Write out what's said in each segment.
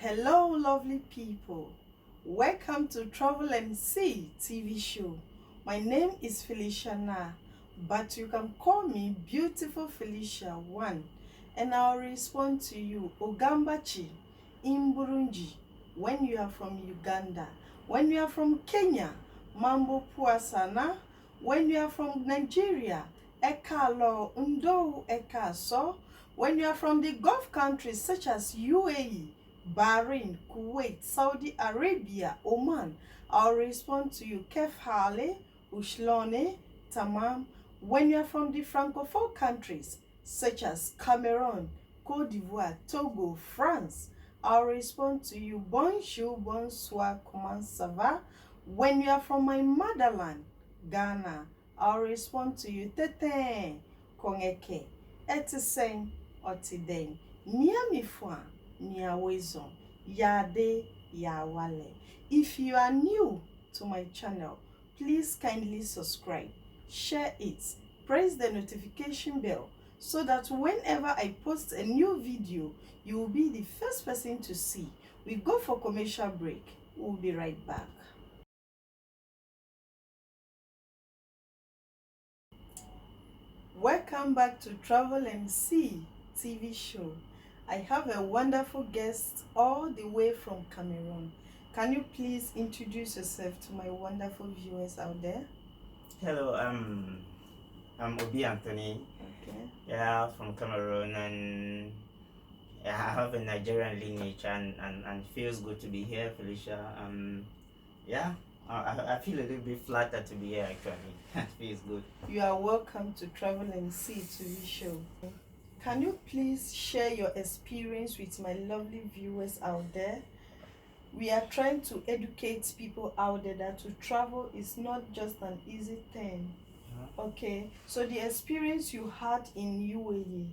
Hello, lovely people. Welcome to Travel and See TV show. My name is Felicia Na, but you can call me Beautiful Felicia 1, and I'll respond to you Ogambachi in Burundi when you are from Uganda, when you are from Kenya, Mambo Puasana, when you are from Nigeria, Eka Lo Ndo Eka So, when you are from the Gulf countries such as UAE, Bahrain, Kuwait, Saudi Arabia, Oman, I'll respond to you Kef Hale, Ushlone, Tamam. When you're from the Francophone countries, such as Cameroon, Cote d'Ivoire, Togo, France, I'll respond to you Bonjour, Bonsoir, Comment ça va? When you are from my motherland, Ghana, I'll respond to you Tete, Kongeke, Etisen, Otiden, Miami Fwa, Miawezo, Yade, Yawale. If you are new to my channel, please kindly subscribe, share it, press the notification bell so that whenever I post a new video, you will be the first person to see. We go for commercial break. We'll be right back. Welcome back to Travel and See TV show. I have a wonderful guest all the way from Cameroon. Can you please introduce yourself to my wonderful viewers out there? Hello, I'm Anthony. Okay. Yeah, from Cameroon, and yeah, I have a Nigerian lineage, and feels good to be here, Felicia. Yeah, I feel a little bit flattered to be here actually. It feels good. You are welcome to Travel and See TV show. Can you please share your experience with my lovely viewers out there? We are trying to educate people out there that to travel is not just an easy thing. Okay, so the experience you had in UAE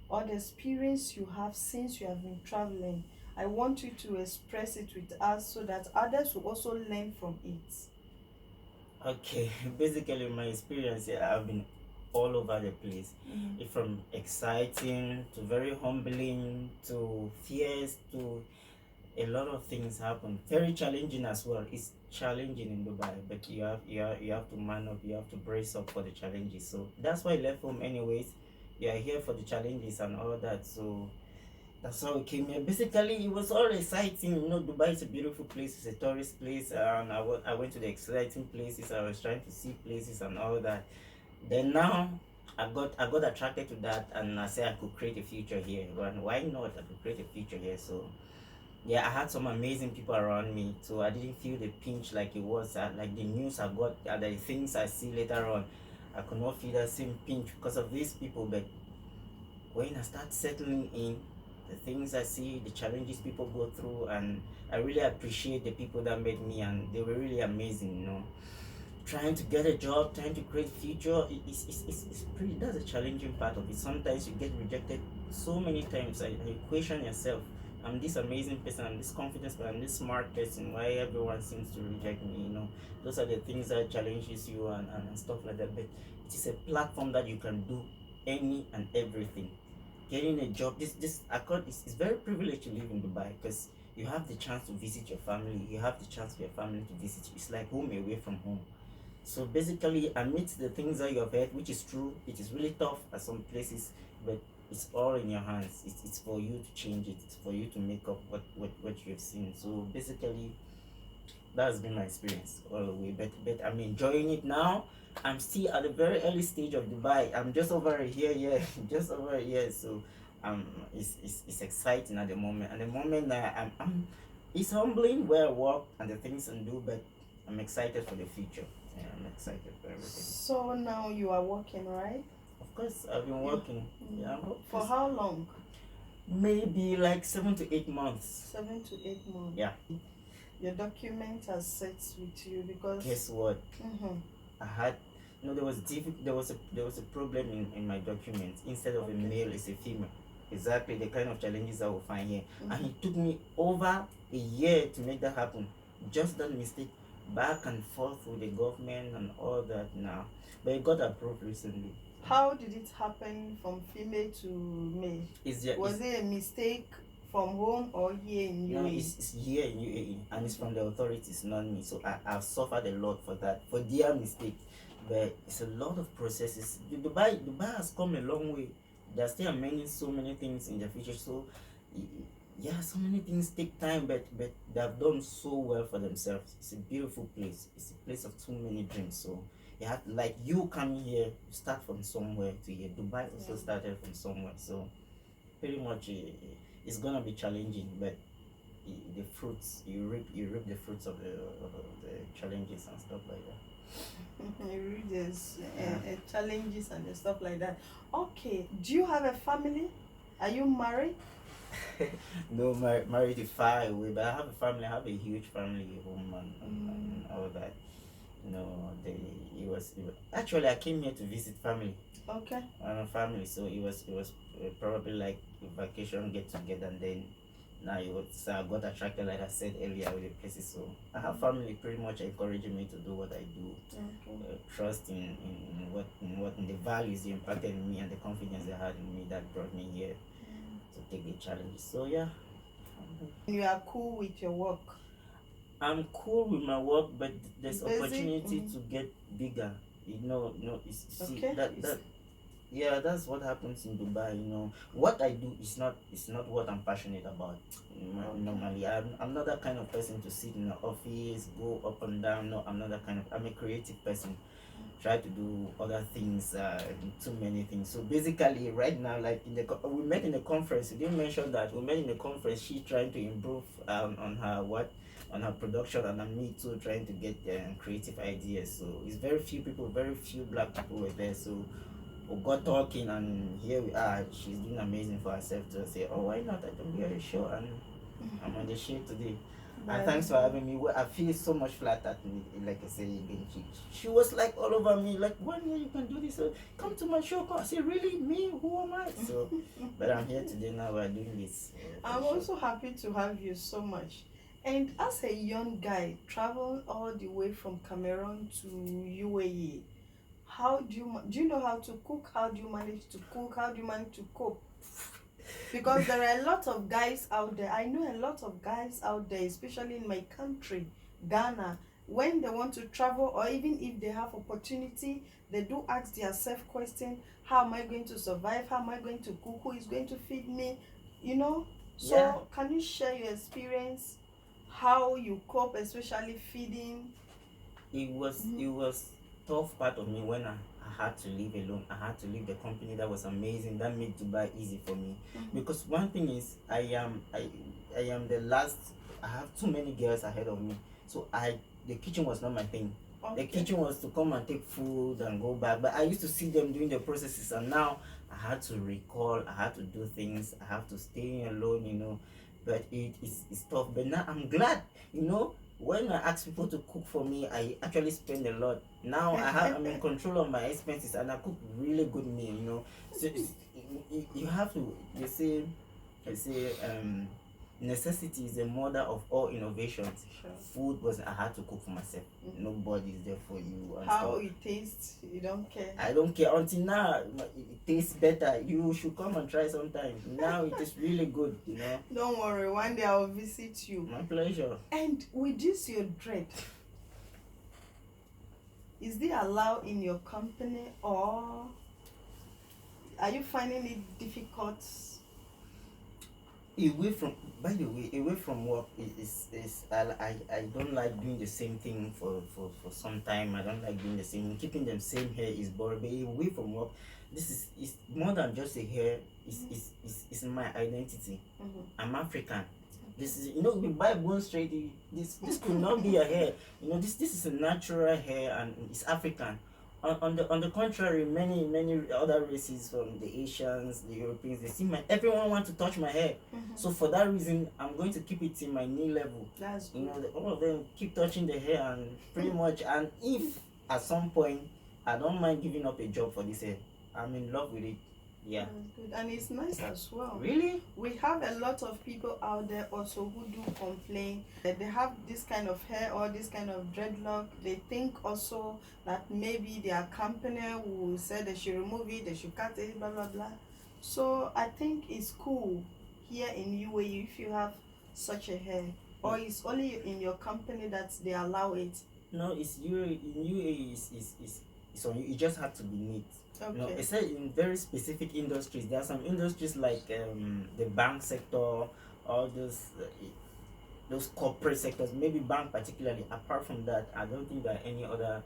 or the experience you have since you have been traveling, I want you to express it with us so that others will also learn from it. Okay, basically my experience, yeah, I've been all over the place. From exciting to very humbling to fierce to a lot of things happen. Very challenging as well. It's challenging in Dubai, but you have to man up. You have to brace up for the challenges. So that's why I left home anyways. You are here for the challenges and all that. So that's how we came here. Basically, it was all exciting. You know, Dubai is a beautiful place. It's a tourist place, and I went to the exciting places. I was trying to see places and all that. Then now I got attracted to that, and I said I could create a future here. And why not? I could create a future here. So yeah, I had some amazing people around me, so I didn't feel the pinch like it was like the news I got, the things I see later on. I could not feel that same pinch because of these people. But when I start settling in, the things I see, the challenges people go through, and I really appreciate the people that made me, and they were really amazing. You know, trying to get a job, trying to create future, it's pretty. That's a challenging part of it. Sometimes you get rejected so many times. You question yourself. I'm this amazing person, I'm this confident person, I'm this smart person. Why everyone seems to reject me? You know, those are the things that challenges you and stuff like that. But it is a platform that you can do any and everything. Getting a job, this accord is very privileged to live in Dubai because you have the chance to visit your family. You have the chance for your family to visit you. It's like home away from home. So basically, amidst the things that you have heard, which is true, it is really tough at some places, but it's all in your hands. It's for you to change it. It's for you to make up what you've seen. So basically, that's been my experience all the way. But I'm enjoying it now. I'm still at the very early stage of Dubai. I'm just over here, yeah, just over here. So it's exciting at the moment. At the moment, it's humbling where I work and the things I do, but I'm excited for the future. Yeah, I'm excited for everything. So now you are working, right? Of course, I've been working. Yeah. For how long? Maybe like 7 to 8 months. 7 to 8 months. Yeah. Your document has set with you because. Guess what? I had there was a problem in my documents. Instead of a male, it's a female. Exactly the kind of challenges I will find here. And it took me over a year to make that happen. Just that mistake, back and forth with the government and all that now. But it got approved recently. How did it happen from female to male? Was it a mistake from home or here in No, UAE? it's here in UAE, and it's from the authorities, not me. So I've suffered a lot for that, for their mistake. But it's a lot of processes. Dubai has come a long way. They're still amending so many things in the future. So, yeah, so many things take time, but they have done so well for themselves. It's a beautiful place. It's a place of too many dreams. So you have like you coming here, you start from somewhere to here. Dubai also started from somewhere. So pretty much it's gonna be challenging, but the fruits you reap the fruits of the challenges and stuff like that. You read this challenges and the stuff like that. Okay, do you have a family? Are you married? No, married is far away, but I have a family. I have a huge family home and all that. No, it was actually I came here to visit family. Okay. Family, so it was probably like a vacation get together, and then now so I got attracted, like I said earlier, with the places. So I have family pretty much encouraging me to do what I do. Okay. Trust in the values they impacted in me and the confidence they had in me that brought me here to take the challenges. So yeah, You are cool with your work. I'm cool with my work, but there's Busy? opportunity to get bigger. See Okay. that yeah, that's what happens in Dubai. What I do is not what I'm passionate about. Normally, I'm not that kind of person to sit in the office, go up and down. No, I'm not that kind of. I'm a creative person. Try to do other things, too many things. So basically, right now, like we met in the conference. We didn't mention that we met in the conference. She trying to improve on her production, and me too trying to get creative ideas. So it's very few black people were there. So we got talking, and here we are. She's doing amazing for herself to say, oh, why not? I can be on the show, and I'm on the show today. And thanks for having me. Well, I feel so much flattered. Like I say again, she was like all over me, like, one year you can do this. Come to my show. Come. I say, really? Me? Who am I? So, but I'm here today now. We're doing this. I'm also happy to have you so much. And as a young guy, travel all the way from Cameroon to UAE, how do you know how to cook? How do you manage to cook? How do you manage to cope? Because there are a lot of guys out there. I know a lot of guys out there, especially in my country, Ghana, when they want to travel or even if they have opportunity, they do ask themselves question, how am I going to survive? How am I going to cook? Who is going to feed me? So Yeah. can you share your experience, how you cope, especially feeding? It was tough part of me when I had to live alone. I had to leave the company that was amazing, that made Dubai easy for me. Because one thing is I am the last. I have too many girls ahead of me, so the kitchen was not my thing. The kitchen was to come and take food and go back, but I used to see them doing the processes, and now I had to recall, I had to do things, I have to stay alone. But it's tough, but now I'm glad. When I ask people to cook for me, I actually spend a lot. Now I'm in control of my expenses, and I cook really good meal. So you have to. They say necessity is the mother of all innovations. Sure. Food was I had to cook for myself. Nobody's there for you. And How stuff. it tastes, you don't care. I don't care until now. It tastes better. You should come and try sometime. Now it is really good. Don't worry, one day I'll visit you. My pleasure. And with this your dread, is it allowed in your company or are you finding it difficult? By the way, away from work I don't like doing the same thing for some time. I don't like doing the same. Keeping them same hair is boring. But away from work, this is more than just a hair. It's my identity. I'm African. This is we buy bone straight. This could not be a hair. This is a natural hair and it's African. On the contrary, many other races from the Asians, the Europeans, everyone want to touch my hair. So for that reason, I'm going to keep it in my knee level. That's good. All of them keep touching the hair and pretty much. And if at some point I don't mind giving up a job for this hair, I'm in love with it. Yeah. That's good. And it's nice as well. Really? We have a lot of people out there also who do complain that they have this kind of hair or this kind of dreadlock. They think also that maybe their company will say they should remove it, they should cut it, blah blah blah. So I think it's cool here in UAE if you have such a hair, or it's only in your company that they allow it? No, it's UAE is on you. You just have to be neat. You know, Okay. except in very specific industries. There are some industries like the bank sector, all those corporate sectors, maybe bank particularly. Apart from that, I don't think there are any other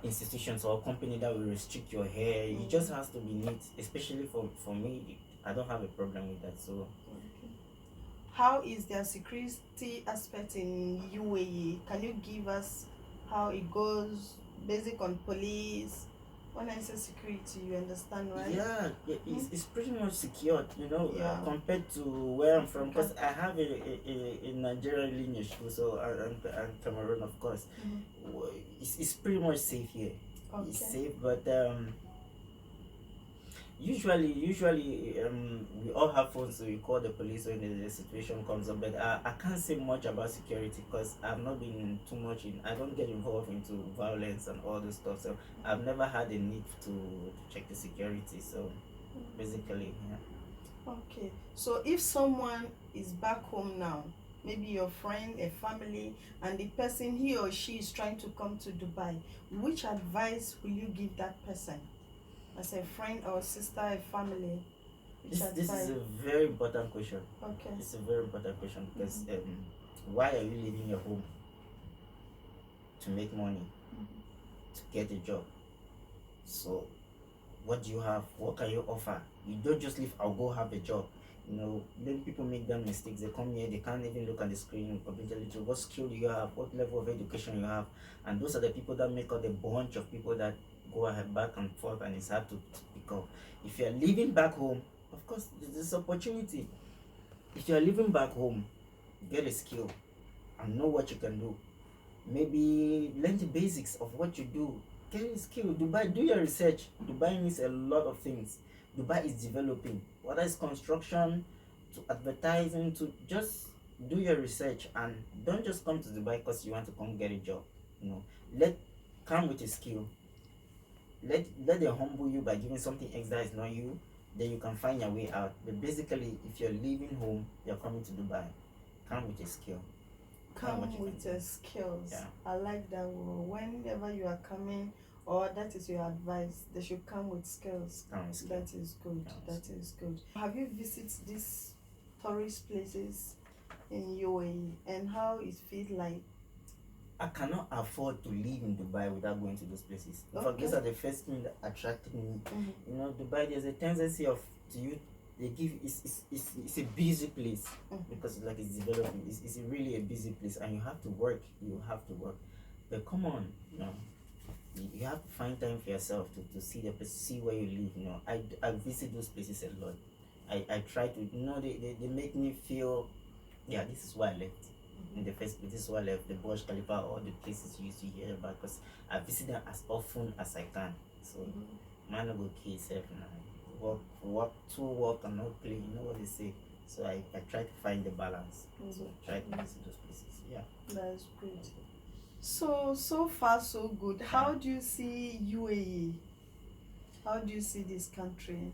institutions or company that will restrict your hair. It just has to be neat. Especially for me, I don't have a problem with that. So Okay. How is their security aspect in UAE? Can you give us how it goes, basic on police? When I say security, you understand, right? yeah, it's pretty much secured, you know, Yeah. compared to where I'm from. Because Okay. I have a Nigerian lineage too, so and Cameroon, of course. It's pretty much safe here. It's Okay. safe, but usually we all have phones, so we call the police when the situation comes up. But I can't say much about security because I've not been too much in. I don't get involved into violence and all this stuff, so I've never had a need to check the security. So basically, yeah. Okay. So if someone is back home now, maybe your friend, a family, and the person, he or she, is trying to come to Dubai, which advice will you give that person? As a friend or sister, a family, which This is advice? a very important question. Okay. It's a very important question because why are you leaving your home to make money, to get a job? So what do you have? What can you offer? You don't just leave, I'll go have a job. You know, many people make that mistakes. They come here, they can't even look at the screen completely to what skill do you have, what level of education you have. And those are the people that make up the bunch of people that go ahead back and forth, and it's hard to pick up. If you're living back home, of course there's this opportunity. If you're living back home, get a skill and know what you can do. Maybe learn the basics of what you do. Get a skill. Dubai, do your research. Dubai needs a lot of things. Dubai is developing, whether it's construction to advertising, to just do your research, and don't just come to Dubai because you want to come get a job. You know, let come with a skill. Let them humble you by giving something extra is not you. Then you can find your way out. But basically, if you're leaving home, you're coming to Dubai. Come with a skill. Come what you with can do. skills. Yeah. I like that word. Whenever you are coming, or that is your advice, they should come with skills. Come with skill. That is good. Come with That is good. Have you visited these tourist places in UAE, and how it feels like? I cannot afford to live in Dubai without going to those places. In fact, those Okay. are the first thing that attracted me. You know, Dubai, there's a tendency of to you. They give it's a busy place because like it's developing. It's really a busy place, and you have to work. You have to work. But come on, you know, you have to find time for yourself to see the place, see where you live. You know, I visit those places a lot. I try to, you know, they make me feel, yeah, this is why I left. In the first place, this is why I left the Burj Khalifa, all the places you used to hear about, because I visit them as often as I can. So, man, I go kill self now. Work and not play. You know what they say. So I try to find the balance. So I try to visit those places. Yeah. That's good. So far so good. How do you see UAE? How do you see this country?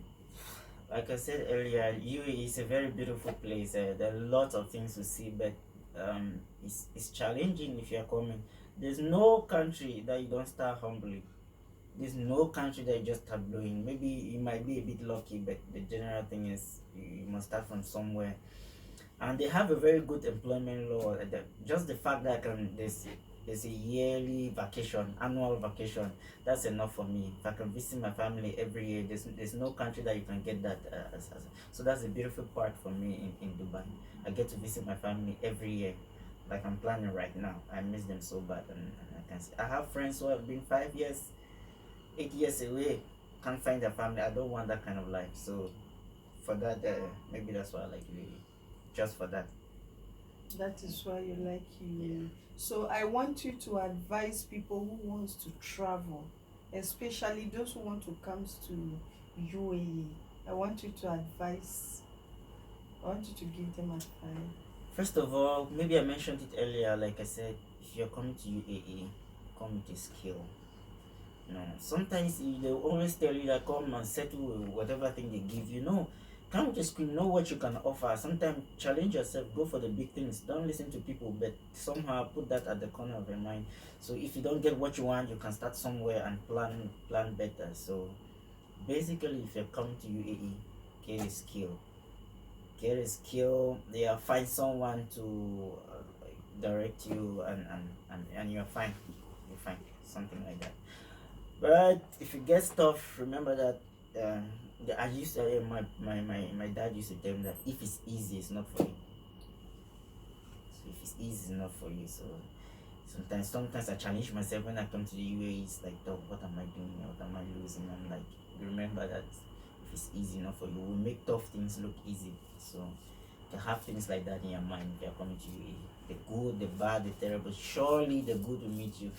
Like I said earlier, UAE is a very beautiful place. There are lots of things to see, but it's challenging if you're coming. There's no country that you don't start humbly. There's no country that you just start blowing. Maybe you might be a bit lucky, but the general thing is you must start from somewhere. And they have a very good employment law. Just the fact that there's a yearly vacation, annual vacation, that's enough for me. If I can visit my family every year, there's no country that you can get that. So that's a beautiful part for me in Dubai. I get to visit my family every year, like I'm planning right now. I miss them so bad, and I can see. I have friends who have been 5 years, 8 years away, can't find their family. I don't want that kind of life. So for that, maybe that's why I like UAE, just for that. That is why you like UAE. So I want you to advise people who wants to travel, especially those who want to come to UAE. I want you to advise. I want you to give them advice. First of all, maybe I mentioned it earlier, like I said, if you're coming to UAE, come with a skill. No, sometimes they always tell you that come and settle with whatever thing they give you. No, come with a screen, know what you can offer. Sometimes challenge yourself, go for the big things. Don't listen to people, but somehow put that at the corner of your mind. So if you don't get what you want, you can start somewhere and plan better. So basically, if you're coming to UAE, get a skill. Get a skill. Yeah, find someone to direct you, and you're fine. You're fine. Something like that. But if you get stuff, remember that I used to, my dad used to tell me that if it's easy, it's not for you. So if it's easy, it's not for you. So sometimes I challenge myself when I come to the UAE. It's like, "Dog, what am I doing? What am I losing?" I'm like, remember that if it's easy enough for you, we make tough things look easy. So to have things like that in your mind if you're coming to UAE. The good, the bad, the terrible. Surely the good will meet you.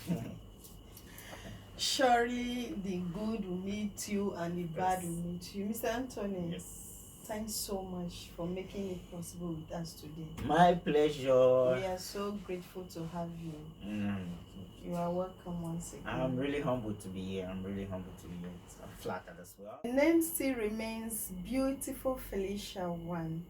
Surely the good will meet you and the bad Yes. will meet you. Mr. Anthony, Yes. thanks so much for making it possible with us today. My pleasure. We are so grateful to have you. You are welcome once again. I'm really humbled to be here. I'm flattered as well. My name still remains Beautiful Felicia 1.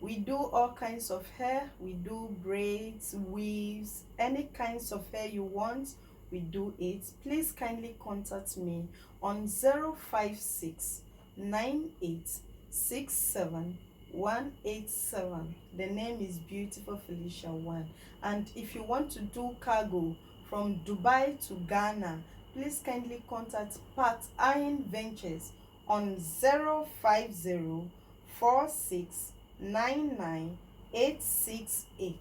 We do all kinds of hair. We do braids, weaves, any kinds of hair you want, we do it. Please kindly contact me on 056 9867 187. The name is Beautiful Felicia 1. And if you want to do cargo from Dubai to Ghana, please kindly contact Pat Iron Ventures on 050 46 99868.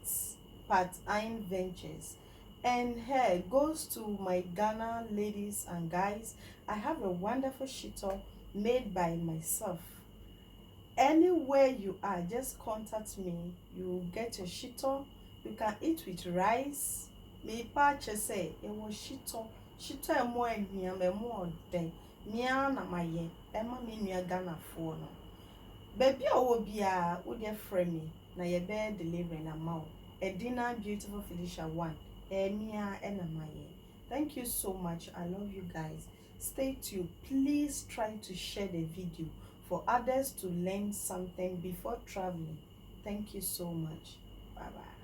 Pat Iron Ventures. And here goes to my Ghana ladies and guys. I have a wonderful shito made by myself. Anywhere you are, just contact me. You get your shito. You can eat with rice. Me pache say it was shito. Shito e mo enhiam e mo odden. Mia na maye. Emma me nua Ghana fo no. Baby owo bia wo de frɛ me na ye be deliver na ma wo. Edina Beautiful Felicia 1. Mia na maye. Thank you so much. I love you guys. Stay tuned. Please try to share the video for others to learn something before traveling. Thank you so much. Bye bye.